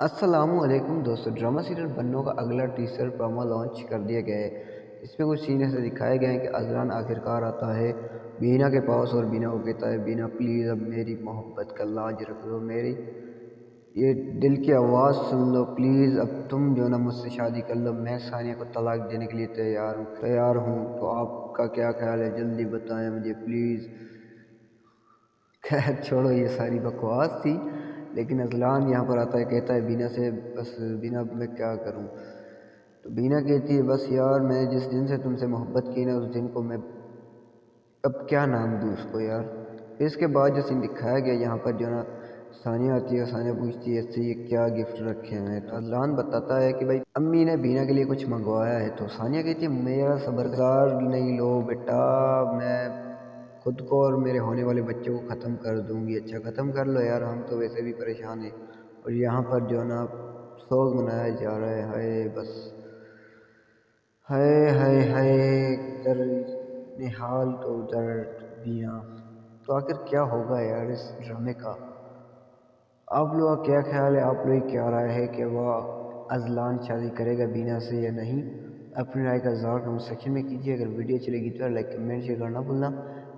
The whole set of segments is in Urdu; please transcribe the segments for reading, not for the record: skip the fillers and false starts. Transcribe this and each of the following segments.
السلام علیکم دوستو، ڈرامہ سیریل بنو کا اگلا ٹیزر پرومو لانچ کر دیا گیا ہے۔ اس میں کچھ سین ایسے دکھائے گئے ہیں کہ اذلان آخرکار آتا ہے بینا کے پاس اور بینا کو کہتا ہے، بینا پلیز اب میری محبت کا لاج رکھ دو، میری یہ دل کی آواز سن لو، پلیز اب تم جو نا مجھ سے شادی کر لو، میں ثانیہ کو طلاق دینے کے لیے تیار ہوں، تو آپ کا کیا خیال ہے؟ جلدی بتائیں مجھے پلیز۔ خیر چھوڑو، یہ ساری بکواس تھی، لیکن اذلان یہاں پر آتا ہے، کہتا ہے بینا سے، بس بینا اب میں کیا کروں؟ تو بینا کہتی ہے بس یار، میں جس دن سے تم سے محبت کی نا، اس دن کو میں اب کیا نام دوں اس کو یار۔ پھر اس کے بعد جو سین دکھایا گیا یہاں پر جو نا ثانیہ آتی ہے، ثانیہ پوچھتی ہے اس سے یہ کیا گفٹ رکھے ہوئے ہیں، تو اذلان بتاتا ہے کہ بھائی امی نے بینا کے لیے کچھ منگوایا ہے۔ تو ثانیہ کہتی ہے میرا صبر نہیں لو بیٹا، میں خود کو اور میرے ہونے والے بچوں کو ختم کر دوں گی۔ اچھا ختم کر لو یار، ہم تو ویسے بھی پریشان ہیں۔ اور یہاں پر جو نا سوگ منایا جا رہا ہے، ہائے بس، ہائے ہائے ہائے، ادھر نحال تو ادھر بینا، تو آخر کیا ہوگا یار اس ڈرامے کا؟ آپ لوگوں کا کیا خیال ہے؟ آپ لوگ کیا رائے ہے کہ وہ اذلان شادی کرے گا بینا سے یا نہیں؟ اپنی رائے کا اظہار کمنٹ سیکشن میں کیجیے۔ اگر ویڈیو چلے گی تو لائک کمنٹ شیئر کرنا بھولنا۔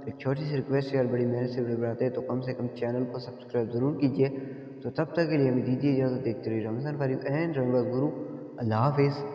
ایک چھوٹی سی ریکویسٹ ہے یار، بڑی محنت سے ویڈیو بناتے ہیں تو کم سے کم چینل کو سبسکرائب ضرور کیجیے۔ تو تب تک کے لیے ہمیں دیجیے اجازت، دیکھتے رہیے رمضان فاروق اینڈ رنگا گرو۔ اللہ حافظ۔